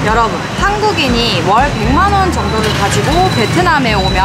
여러분, 한국인이 월 100만 원 정도를 가지고 베트남에 오면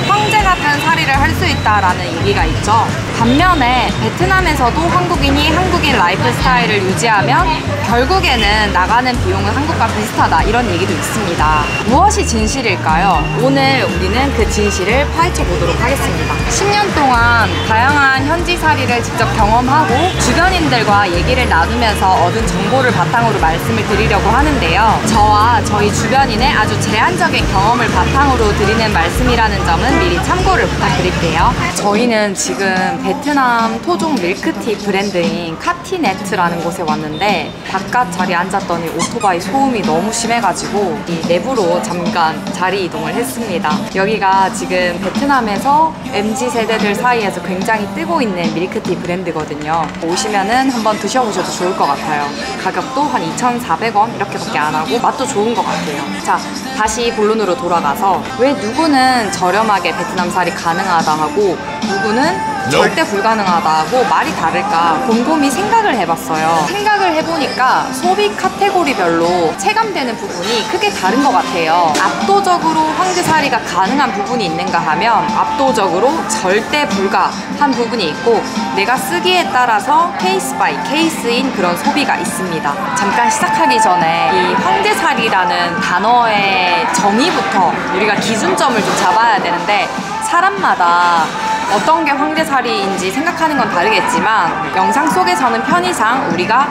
황제 같은 살이를 할 수 있다라는 얘기가 있죠. 반면에 베트남에서도 한국인이 한국인 라이프 스타일을 유지하면 결국에는 나가는 비용은 한국과 비슷하다, 이런 얘기도 있습니다. 무엇이 진실일까요? 오늘 우리는 그 진실을 파헤쳐 보도록 하겠습니다. 10년 동안 다양한 현지살이를 직접 경험하고 주변인들과 얘기를 나누면서 얻은 정보를 바탕으로 말씀을 드리려고 하는데요. 저와 저희 주변인의 아주 제한적인 경험을 바탕으로 드리는 말씀이라는 점은 미리 참고를 부탁드릴게요. 저희는 지금 베트남 토종 밀크티 브랜드인 카티네트라는 곳에 왔는데 바깥 자리에 앉았더니 오토바이 소음이 너무 심해가지고 이 내부로 잠깐 자리 이동을 했습니다. 여기가 지금 베트남에서 MZ세대들 사이에서 굉장히 뜨고 있는 밀크티 브랜드거든요. 오시면은 한번 드셔보셔도 좋을 것 같아요. 가격도 한 2,400원 이렇게밖에 안 하고 맛도 좋은 것 같아요. 자, 다시 본론으로 돌아가서 왜 누구는 저렴하게 베트남살이 가능하다 하고 누구는 절대 불가능하다 하고 말이 다를까 곰곰이 생각을 해봤어요. 생각을 해보니까 소비 카테고리별로 체감되는 부분이 크게 다른 것 같아요. 압도적으로 황제살이가 가능한 부분이 있는가 하면 압도적으로 절대 불가한 부분이 있고 내가 쓰기에 따라서 케이스 바이 케이스인 그런 소비가 있습니다. 잠깐 시작하기 전에 이 황제살이라는 단어의 정의부터 우리가 기준점을 좀 잡아야 되는데 사람마다 어떤 게 황제살이인지 생각하는 건 다르겠지만 영상 속에서는 편의상 우리가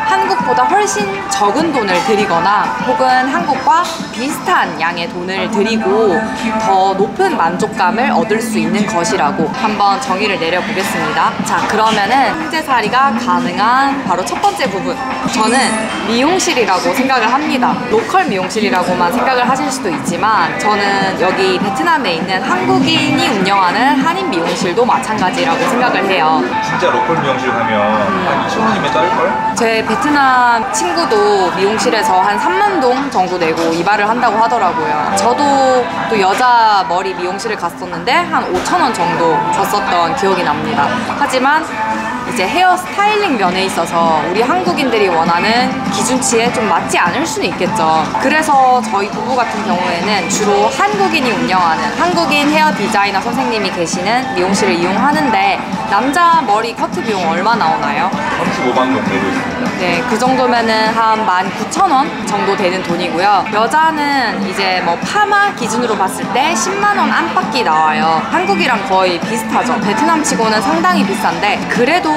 한국보다 훨씬 적은 돈을 들이거나 혹은 한국과 비슷한 양의 돈을 들이고 더 높은 만족감을 얻을 수 있는 것이라고 한번 정의를 내려보겠습니다. 자, 그러면은 황제살이가 가능한 바로 첫 번째 부분, 저는 미용실이라고 생각을 합니다. 로컬 미용실이라고만 생각을 하실 수도 있지만 저는 여기 베트남에 있는 한국인이 운영하는 한인 미용실도 마찬가지라고 생각을 해요. 진짜 로컬 미용실 가면 한 2,000원이면 따를걸? 제 베트남 친구도 미용실에서 한 3만 동 정도 내고 이발을 한다고 하더라고요. 저도 또 여자 머리 미용실을 갔었는데 한 5,000원 정도 줬었던 기억이 납니다. 하지만 이제 헤어 스타일링 면에 있어서 우리 한국인들이 원하는 기준치에 좀 맞지 않을 수는 있겠죠. 그래서 저희 부부 같은 경우에는 주로 한국인이 운영하는 한국인 헤어 디자이너 선생님이 계시는 미용실을 이용하는데 남자 머리 커트 비용 얼마 나오나요? 35만 동 내고 있습니다. 네, 그 정도면은 한 19,000원 정도 되는 돈이고요. 여자는 이제 뭐 파마 기준으로 봤을 때 10만 원 안팎이 나와요. 한국이랑 거의 비슷하죠. 베트남 치고는 상당히 비싼데 그래도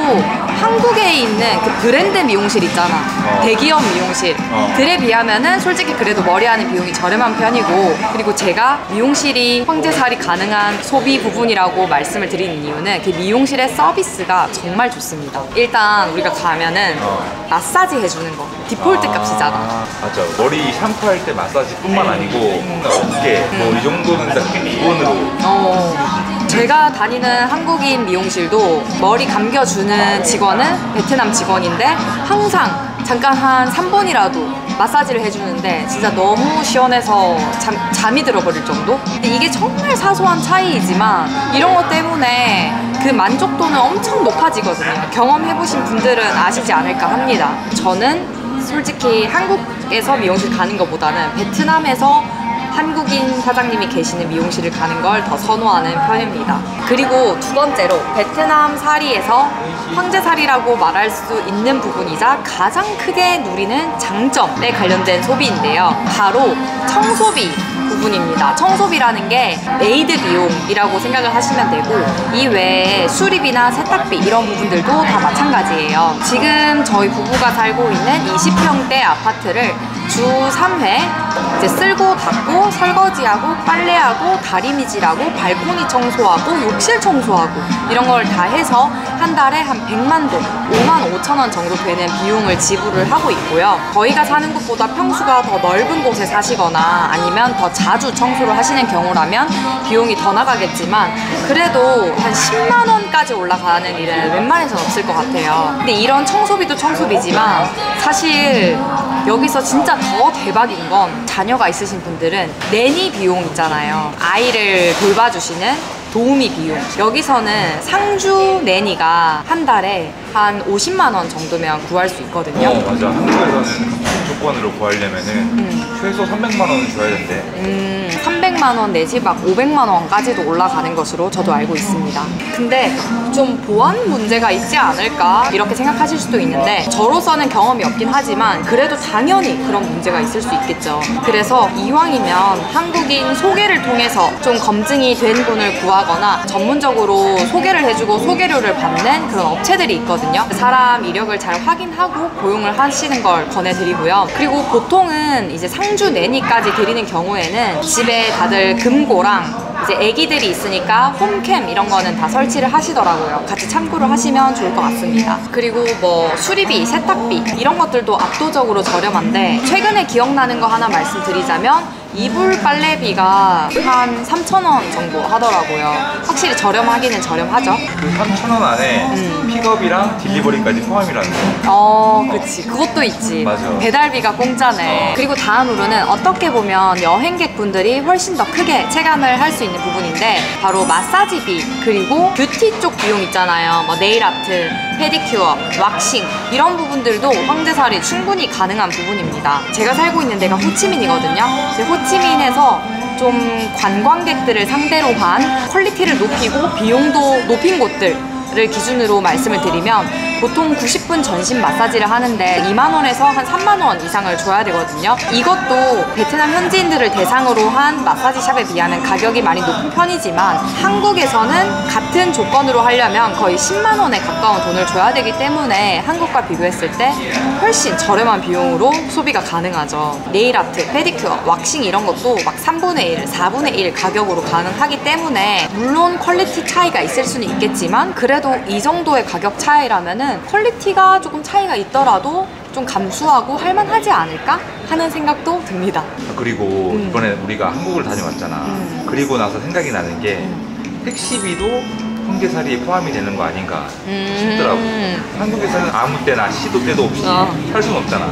한국에 있는 그 브랜드 미용실 있잖아. 대기업 미용실들에 비하면은 솔직히 그래도 머리하는 비용이 저렴한 편이고, 그리고 제가 미용실이 황제살이 가능한 소비 부분이라고 말씀을 드리는 이유는 그 미용실의 서비스가 정말 좋습니다. 일단 우리가 가면은 마사지 해주는 거 디폴트 값이잖아. 맞아. 머리 샴푸할 때 마사지뿐만 아니고 어깨 뭐 이 정도는 딱 기본으로. 제가 다니는 한국인 미용실도 머리 감겨주는 직원은 베트남 직원인데 항상 잠깐 한 3분이라도 마사지를 해주는데 진짜 너무 시원해서 잠이 들어버릴 정도? 근데 이게 정말 사소한 차이이지만 이런 것 때문에 그 만족도는 엄청 높아지거든요. 경험해보신 분들은 아시지 않을까 합니다. 저는 솔직히 한국에서 미용실 가는 것보다는 베트남에서 한국인 사장님이 계시는 미용실을 가는 걸 더 선호하는 편입니다. 그리고 두 번째로 베트남 살이에서 황제살이라고 말할 수 있는 부분이자 가장 크게 누리는 장점에 관련된 소비인데요. 바로 청소비 부분입니다. 청소비라는 게 메이드 비용이라고 생각을 하시면 되고 이 외에 수리비나 세탁비 이런 부분들도 다 마찬가지예요. 지금 저희 부부가 살고 있는 20평대 아파트를 주 3회 이제 쓸고 닦고 설거지하고 빨래하고 다리미질하고 발코니 청소하고 욕실 청소하고 이런 걸 다 해서 한 달에 한 100만 동, 5만 5천 원 정도 되는 비용을 지불을 하고 있고요. 저희가 사는 곳보다 평수가 더 넓은 곳에 사시거나 아니면 더 자주 청소를 하시는 경우라면 비용이 더 나가겠지만 그래도 한 10만 원까지 올라가는 일은 웬만해서는 없을 것 같아요. 근데 이런 청소비도 청소비지만 사실 여기서 진짜 더 대박인 건 자녀가 있으신 분들은 내니 비용 있잖아요. 아이를 돌봐주시는 도우미 비용. 여기서는 상주 내니가 한 달에 한 50만 원 정도면 구할 수 있거든요. 맞아. 한국에서는 조건으로 구하려면은 최소 300만 원은 줘야 된대. 300만 원 내지 막 500만 원까지도 올라가는 것으로 저도 알고 있습니다. 근데 좀 보안 문제가 있지 않을까 이렇게 생각하실 수도 있는데 저로서는 경험이 없긴 하지만 그래도 당연히 그런 문제가 있을 수 있겠죠. 그래서 이왕이면 한국인 소개를 통해서 좀 검증이 된 분을 구하거나 전문적으로 소개를 해주고 소개료를 받는 그런 업체들이 있거든요. 사람 이력을 잘 확인하고 고용을 하시는 걸 권해드리고요. 그리고 보통은 이제 상주 내니까지 드리는 경우에는 집에 다들 금고랑 이제 애기들이 있으니까 홈캠 이런 거는 다 설치를 하시더라고요. 같이 참고를 하시면 좋을 것 같습니다. 그리고 뭐 수리비, 세탁비 이런 것들도 압도적으로 저렴한데 최근에 기억나는 거 하나 말씀드리자면 이불 빨래비가 한 3,000원 정도 하더라고요. 확실히 저렴하기는 저렴하죠. 그 3,000원 안에 픽업이랑 딜리버리까지 포함이라는 거. 그치. 그것도 있지. 맞아. 배달비가 공짜네. 그리고 다음으로는 어떻게 보면 여행객분들이 훨씬 더 크게 체감을 할 수 있는 부분인데 바로 마사지비 그리고 뷰티 쪽 비용 있잖아요. 뭐 네일아트, 페디큐어, 왁싱 이런 부분들도 황제살이 충분히 가능한 부분입니다. 제가 살고 있는 데가 호치민이거든요. 호치민에서 좀 관광객들을 상대로 한 퀄리티를 높이고 비용도 높인 곳들을 기준으로 말씀을 드리면 보통 90분 전신 마사지를 하는데 2만 원에서 한 3만 원 이상을 줘야 되거든요. 이것도 베트남 현지인들을 대상으로 한 마사지샵에 비하면 가격이 많이 높은 편이지만 한국에서는 같은 조건으로 하려면 거의 10만 원에 가까운 돈을 줘야 되기 때문에 한국과 비교했을 때 훨씬 저렴한 비용으로 소비가 가능하죠. 네일아트, 페디큐어, 왁싱 이런 것도 막 3분의 1, 4분의 1 가격으로 가능하기 때문에 물론 퀄리티 차이가 있을 수는 있겠지만 그래도 이 정도의 가격 차이라면은 퀄리티가 조금 차이가 있더라도 좀 감수하고 할만하지 않을까 하는 생각도 듭니다. 그리고 이번에 우리가 한국을 다녀왔잖아. 그리고 나서 생각이 나는 게 택시비도 황제살이에 포함이 되는 거 아닌가 싶더라고. 한국에서는 아무 때나 시도 때도 없이 살 수는 없잖아.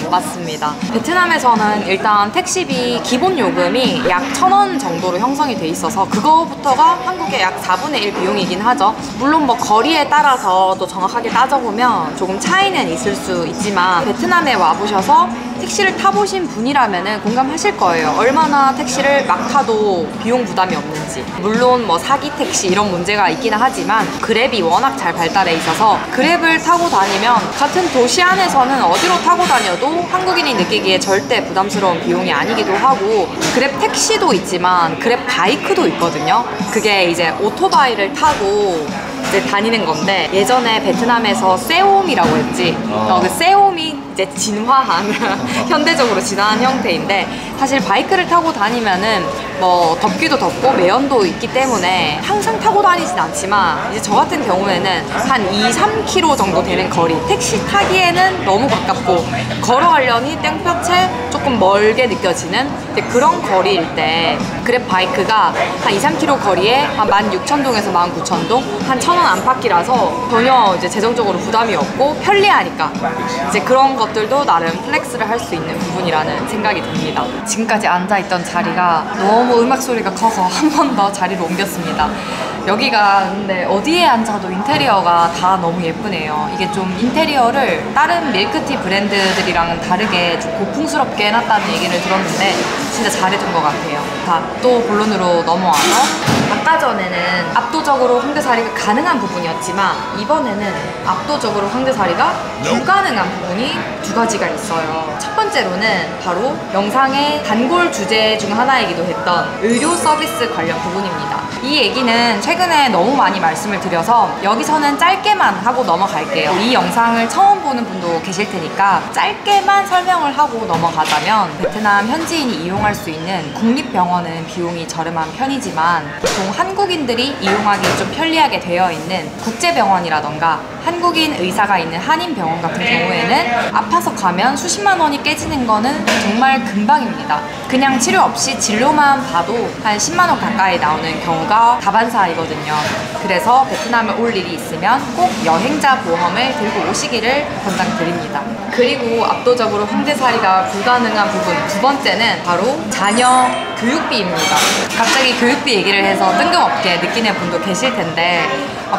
맞습니다. 베트남에서는 일단 택시비 기본 요금이 약 1,000원 정도로 형성이 돼 있어서 그거부터가 한국의 약 4분의 1 비용이긴 하죠. 물론 뭐 거리에 따라서 또 정확하게 따져보면 조금 차이는 있을 수 있지만 베트남에 와보셔서 택시를 타보신 분이라면 공감하실 거예요. 얼마나 택시를 막 타도 비용 부담이 없는지. 물론 뭐 사기 택시 이런 문제가 있기는 하지만 그랩이 워낙 잘 발달해 있어서 그랩을 타고 다니면 같은 도시 안에서는 어디로 타고 다녀도 한국인이 느끼기에 절대 부담스러운 비용이 아니기도 하고 그랩 택시도 있지만 그랩 바이크도 있거든요. 그게 이제 오토바이를 타고 이제 다니는 건데 예전에 베트남에서 세옴이라고 했지. 그 세옴이 이제 진화한 현대적으로 진화한 형태인데 사실 바이크를 타고 다니면은 뭐 덥기도 덥고 매연도 있기 때문에 항상 타고 다니진 않지만 이제 저 같은 경우에는 한 2-3km 정도 되는 거리 택시 타기에는 너무 가깝고 걸어가려니 땡볕에 조금 멀게 느껴지는 그런 거리일 때 그랩 바이크가 한 2-3km 거리에 한 16,000동에서 19,000동 한 1,000원 안팎이라서 전혀 이제 재정적으로 부담이 없고 편리하니까 이제 그런 것들도 나름 플렉스를 할 수 있는 부분이라는 생각이 듭니다. 지금까지 앉아있던 자리가 너무 음악 소리가 커서 한 번 더 자리를 옮겼습니다. 여기가 근데 어디에 앉아도 인테리어가 다 너무 예쁘네요. 이게 좀 인테리어를 다른 밀크티 브랜드들이랑은 다르게 좀 고풍스럽게 해놨다는 얘기를 들었는데 진짜 잘해준 것 같아요. 자, 또 본론으로 넘어와서 아까 전에는 압도적으로 황제살이가 가능한 부분이었지만 이번에는 압도적으로 황제살이가 불가능한 부분이 두 가지가 있어요. 첫 번째로는 바로 영상의 단골 주제 중 하나이기도 했던 의료 서비스 관련 부분입니다. 이 얘기는 최근에 너무 많이 말씀을 드려서 여기서는 짧게만 하고 넘어갈게요. 이 영상을 처음 보는 분도 계실 테니까 짧게만 설명을 하고 넘어가자면 베트남 현지인이 이용할 수 있는 국립병원은 비용이 저렴한 편이지만 보통 한국인들이 이용하기 좀 편리하게 되어 있는 국제병원이라던가 한국인 의사가 있는 한인병원 같은 경우에는 아파서 가면 수십만 원이 깨지는 거는 정말 금방입니다. 그냥 치료 없이 진료만 봐도 한 10만 원 가까이 나오는 경우가 다반사이거든요. 그래서 베트남에 올 일이 있으면 꼭 여행자 보험을 들고 오시기를 권장드립니다. 그리고 압도적으로 황제살이가 불가능한 부분 두 번째는 바로 자녀 교육비입니다. 갑자기 교육비 얘기를 해서 뜬금없게 느끼는 분도 계실 텐데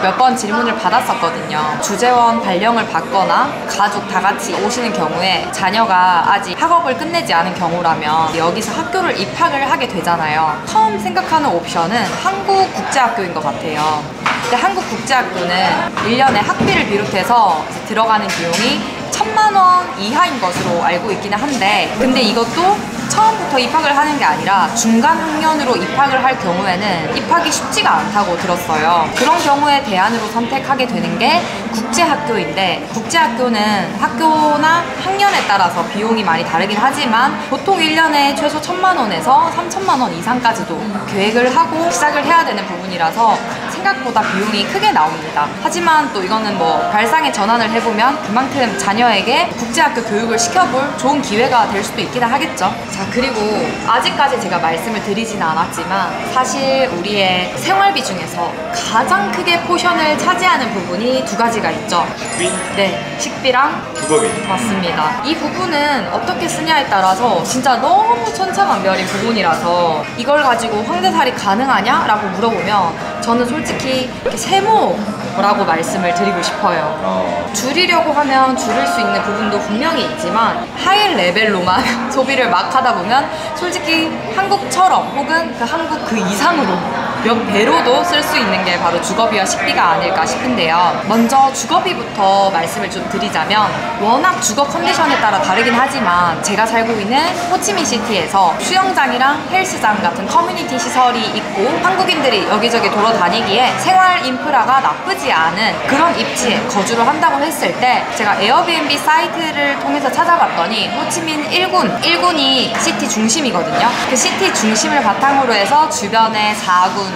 몇 번 질문을 받았었거든요. 주재원 발령을 받거나 가족 다 같이 오시는 경우에 자녀가 아직 학업을 끝내지 않은 경우라면 여기서 학교를 입학을 하게 되잖아요. 처음 생각하는 옵션은 한국국제학교인 것 같아요. 근데 한국국제학교는 1년에 학비를 비롯해서 들어가는 비용이 1,000만 원 이하인 것으로 알고 있기는 한데, 근데 이것도 처음부터 입학을 하는 게 아니라 중간 학년으로 입학을 할 경우에는 입학이 쉽지가 않다고 들었어요. 그런 경우에 대안으로 선택하게 되는 게 국제학교인데, 국제학교는 학교나 학년에 따라서 비용이 많이 다르긴 하지만 보통 1년에 최소 1,000만 원에서 3,000만 원 이상까지도 계획을 하고 시작을 해야 되는 부분이라서 생각보다 비용이 크게 나옵니다. 하지만 또 이거는 뭐 발상의 전환을 해보면 그만큼 자녀에게 국제학교 교육을 시켜볼 좋은 기회가 될 수도 있기는 하겠죠. 자, 그리고 아직까지 제가 말씀을 드리지는 않았지만 사실 우리의 생활비 중에서 가장 크게 포션을 차지하는 부분이 두 가지가 있죠. 식비? 네, 식비랑 주거비. 맞습니다. 이 부분은 어떻게 쓰냐에 따라서 진짜 너무 천차만별인 부분이라서 이걸 가지고 황제살이 가능하냐? 라고 물어보면 저는 솔직히 세모라고 말씀을 드리고 싶어요. 줄이려고 하면 줄일 수 있는 부분도 분명히 있지만 하이 레벨로만 소비를 막 하다 보면 솔직히 한국처럼 혹은 한국 그 이상으로 몇 배로도 쓸 수 있는 게 바로 주거비와 식비가 아닐까 싶은데요. 먼저 주거비부터 말씀을 좀 드리자면 워낙 주거 컨디션에 따라 다르긴 하지만 제가 살고 있는 호치민시티에서 수영장이랑 헬스장 같은 커뮤니티 시설이 있고 한국인들이 여기저기 돌아다니기에 생활 인프라가 나쁘지 않은 그런 입지에 거주를 한다고 했을 때 제가 에어비앤비 사이트를 통해서 찾아봤더니 호치민 1군이 시티 중심이거든요. 그 시티 중심을 바탕으로 해서 주변에 4군,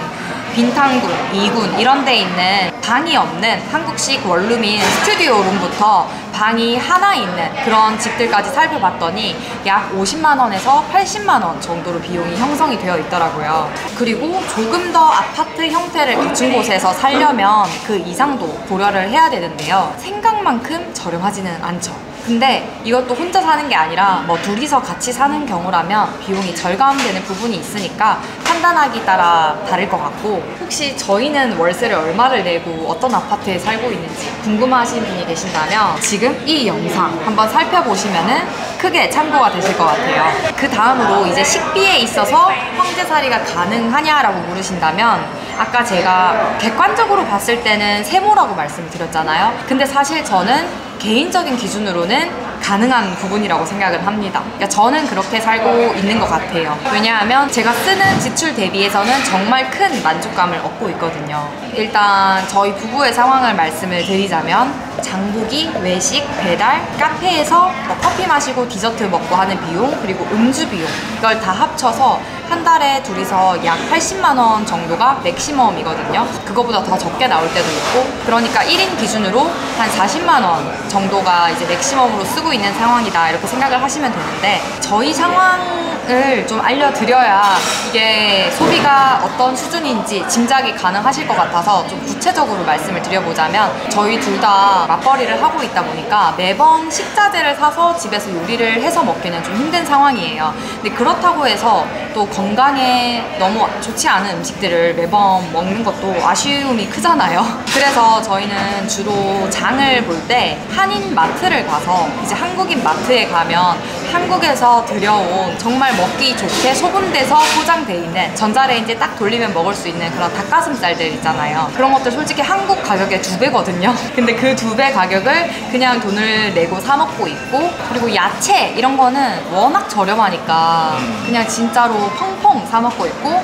빈탕군, 2군 이런 데 있는 방이 없는 한국식 원룸인 스튜디오 룸부터 방이 하나 있는 그런 집들까지 살펴봤더니 약 50만 원에서 80만 원 정도로 비용이 형성이 되어 있더라고요. 그리고 조금 더 아파트 형태를 갖춘 곳에서 살려면 그 이상도 고려를 해야 되는데요. 생각만큼 저렴하지는 않죠. 근데 이것도 혼자 사는 게 아니라 뭐 둘이서 같이 사는 경우라면 비용이 절감되는 부분이 있으니까 판단하기 따라 다를 것 같고, 혹시 저희는 월세를 얼마를 내고 어떤 아파트에 살고 있는지 궁금하신 분이 계신다면 지금 이 영상 한번 살펴보시면은 크게 참고가 되실 것 같아요. 그 다음으로 이제 식비에 있어서 황제살이가 가능하냐라고 물으신다면 아까 제가 객관적으로 봤을 때는 세모라고 말씀을 드렸잖아요. 근데 사실 저는 개인적인 기준으로는 가능한 부분이라고 생각을 합니다. 그러니까 저는 그렇게 살고 있는 것 같아요. 왜냐하면 제가 쓰는 지출 대비해서는 정말 큰 만족감을 얻고 있거든요. 일단 저희 부부의 상황을 말씀을 드리자면 장보기, 외식, 배달, 카페에서 커피 마시고 디저트 먹고 하는 비용, 그리고 음주 비용 이걸 다 합쳐서 한 달에 둘이서 약 80만 원 정도가 맥시멈이거든요. 그거보다 더 적게 나올 때도 있고, 그러니까 1인 기준으로 한 40만 원 정도가 이제 맥시멈으로 쓰고 있는 상황이다 이렇게 생각을 하시면 되는데, 저희 상황을 좀 알려드려야 이게 소비가 어떤 수준인지 짐작이 가능하실 것 같아서 좀 구체적으로 말씀을 드려보자면, 저희 둘 다 맞벌이를 하고 있다 보니까 매번 식자재를 사서 집에서 요리를 해서 먹기는 좀 힘든 상황이에요. 근데 그렇다고 해서 또 건강에 너무 좋지 않은 음식들을 매번 먹는 것도 아쉬움이 크잖아요. 그래서 저희는 주로 장을 볼 때 한인 마트를 가서, 이제 한국인 마트에 가면 한국에서 들여온 정말 먹기 좋게 소분돼서 포장돼 있는, 전자레인지에 딱 돌리면 먹을 수 있는 그런 닭가슴살들 있잖아요. 그런 것들 솔직히 한국 가격의 2배거든요. 근데 그 2배 가격을 그냥 돈을 내고 사 먹고 있고, 그리고 야채 이런 거는 워낙 저렴하니까 그냥 진짜로 펑펑 사 먹고 있고,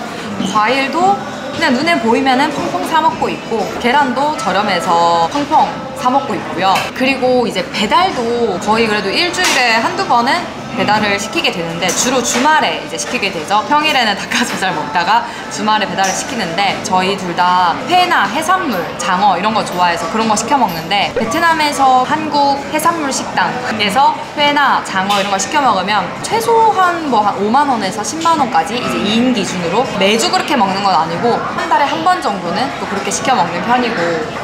과일도 그냥 눈에 보이면은 펑펑 사 먹고 있고, 계란도 저렴해서 펑펑 사 먹고 있고요. 그리고 이제 배달도 거의 그래도 일주일에 한두 번은 배달을 시키게 되는데, 주로 주말에 이제 시키게 되죠. 평일에는 닭가슴살 먹다가 주말에 배달을 시키는데, 저희 둘 다 회나 해산물, 장어 이런 거 좋아해서 그런 거 시켜 먹는데, 베트남에서 한국 해산물 식당에서 회나 장어 이런 거 시켜 먹으면 최소한 뭐 한 5만 원에서 10만 원까지 이제 2인 기준으로, 매주 그렇게 먹는 건 아니고 한 달에 한 번 정도는 또 그렇게 시켜 먹는 편이고,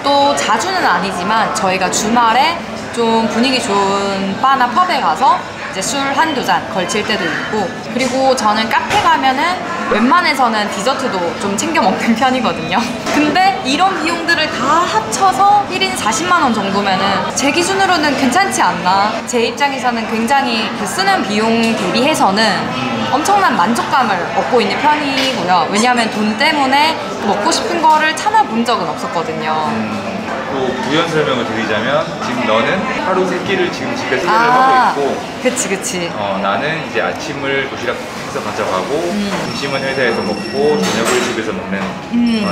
또 자주는 아니지만 저희가 주말에 좀 분위기 좋은 바나 펍에 가서 이제 술 한두 잔 걸칠 때도 있고, 그리고 저는 카페 가면은 웬만해서는 디저트도 좀 챙겨 먹는 편이거든요. 근데 이런 비용들을 다 합쳐서 1인 40만 원 정도면은 제 기준으로는 괜찮지 않나. 제 입장에서는 굉장히 그 쓰는 비용 대비해서는 엄청난 만족감을 얻고 있는 편이고요. 왜냐하면 돈 때문에 먹고 싶은 거를 참아본 적은 없었거든요. 또 부연 설명을 드리자면 지금 너는 하루 세 끼를 지금 집에서 해결을 하고 있고, 그치. 나는 이제 아침을 도시락에서 가져가고 점심은 회사에서 먹고 저녁을 집에서 먹는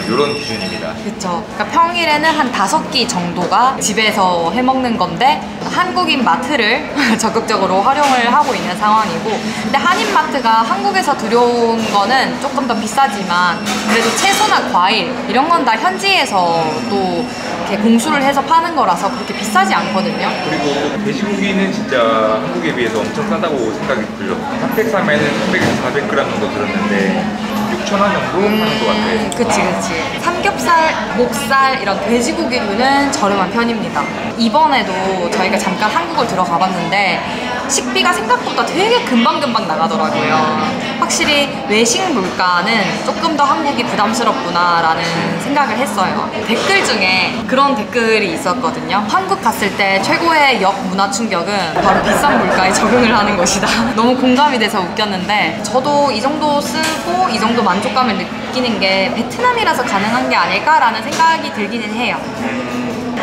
이런 기준입니다. 그쵸. 그러니까 평일에는 한 5끼 정도가 집에서 해 먹는 건데, 한국인 마트를 적극적으로 활용을 하고 있는 상황이고, 근데 한인마트가 한국에서 들여온 거는 조금 더 비싸지만 그래도 채소나 과일 이런 건 다 현지에서 또 이렇게 공수를 해서 파는 거라서 그렇게 비싸지 않거든요. 그리고 돼지고기는 진짜 한국에 비해서 엄청 싸다고 생각이 들려. 303에는 300에서 400g 정도 들었는데 6,000원 정도 하는 것 같아. 그치. 삼겹살, 목살 이런 돼지고기류는 저렴한 편입니다. 이번에도 저희가 잠깐 한국을 들어가 봤는데 식비가 생각보다 되게 금방금방 나가더라고요. 확실히 외식 물가는 조금 더 한국이 부담스럽구나 라는 생각을 했어요. 댓글 중에 그런 댓글이 있었거든요. 한국 갔을 때 최고의 역문화 충격은 바로 비싼 물가에 적응을 하는 것이다. 너무 공감이 돼서 웃겼는데, 저도 이 정도 쓰고 이 정도 만족감을 느끼는 게 베트남이라서 가능한 게 아닐까라는 생각이 들기는 해요.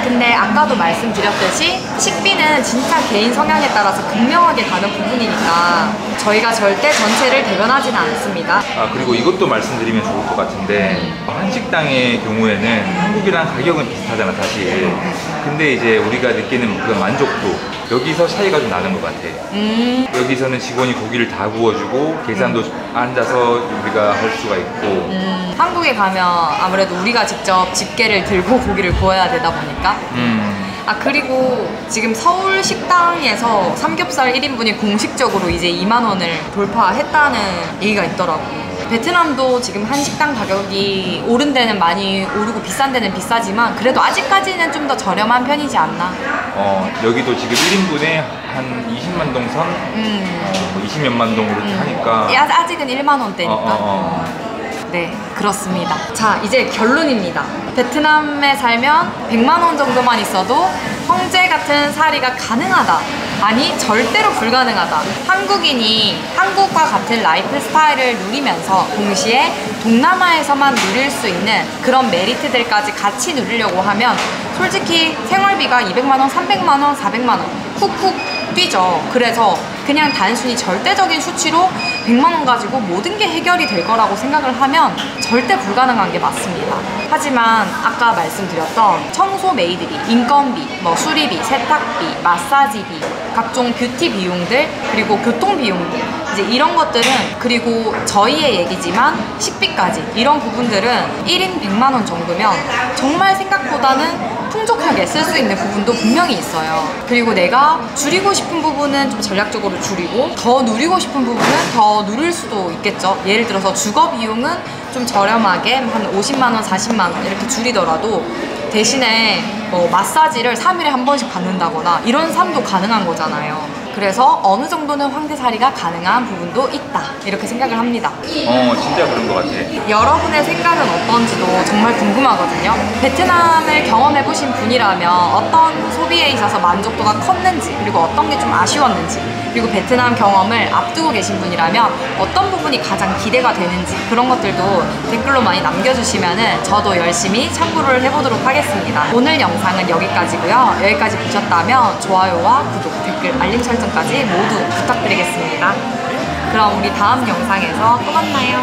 근데 아까도 말씀드렸듯이 식비는 진짜 개인 성향에 따라서 극명하게 다른 부분이니까 저희가 절대 전체를 대변하지는 않습니다. 그리고 이것도 말씀드리면 좋을 것 같은데, 한식당의 경우에는 한국이랑 가격은 비슷하잖아 사실. 근데 이제 우리가 느끼는 그런 만족도, 여기서 차이가 좀 나는 것 같아. 여기서는 직원이 고기를 다 구워주고 계산도 앉아서 우리가 할 수가 있고, 한국에 가면 아무래도 우리가 직접 집게를 들고 고기를 구워야 되다 보니까. 그리고 지금 서울 식당에서 삼겹살 1인분이 공식적으로 이제 2만 원을 돌파했다는 얘기가 있더라고요. 베트남도 지금 한식당 가격이 오른 데는 많이 오르고 비싼 데는 비싸지만 그래도 아직까지는 좀 더 저렴한 편이지 않나. 여기도 지금 1인분에 한 20만 동 선? 20몇만 동 이렇게 하니까 아직은 1만 원대니까. 네, 그렇습니다. 자, 이제 결론입니다. 베트남에 살면 100만 원 정도만 있어도 형제 같은 살이가 가능하다. 아니, 절대로 불가능하다. 한국인이 한국과 같은 라이프 스타일을 누리면서 동시에 동남아에서만 누릴 수 있는 그런 메리트들까지 같이 누리려고 하면 솔직히 생활비가 200만 원, 300만 원, 400만 원 훅훅 뛰죠. 그래서 그냥 단순히 절대적인 수치로 100만 원 가지고 모든 게 해결이 될 거라고 생각을 하면 절대 불가능한 게 맞습니다. 하지만 아까 말씀드렸던 청소 메이드비, 인건비, 수리비, 세탁비, 마사지비, 각종 뷰티 비용들, 그리고 교통 비용들, 이제 이런 것들은, 그리고 저희의 얘기지만 식비까지, 이런 부분들은 1인 100만 원 정도면 정말 생각보다는 풍족하게 쓸 수 있는 부분도 분명히 있어요. 그리고 내가 줄이고 싶은 부분은 좀 전략적으로 줄이고, 더 누리고 싶은 부분은 더 누릴 수도 있겠죠. 예를 들어서 주거 비용은 좀 저렴하게 한 50만 원, 40만 원 이렇게 줄이더라도 대신에 마사지를 3일에 한 번씩 받는다거나 이런 삶도 가능한 거잖아요. 그래서 어느 정도는 황태살이가 가능한 부분도 있다, 이렇게 생각을 합니다. 진짜 그런 것 같아. 여러분의 생각은 어떤지도 정말 궁금하거든요. 베트남을 경험해보신 분이라면 어떤 소비에 있어서 만족도가 컸는지, 그리고 어떤 게 좀 아쉬웠는지, 그리고 베트남 경험을 앞두고 계신 분이라면 어떤 부분이 가장 기대가 되는지, 그런 것들도 댓글로 많이 남겨주시면 저도 열심히 참고를 해보도록 하겠습니다. 오늘 영상은 여기까지고요. 여기까지 보셨다면 좋아요와 구독, 댓글, 알림 설정까지 모두 부탁드리겠습니다. 그럼 우리 다음 영상에서 또 만나요.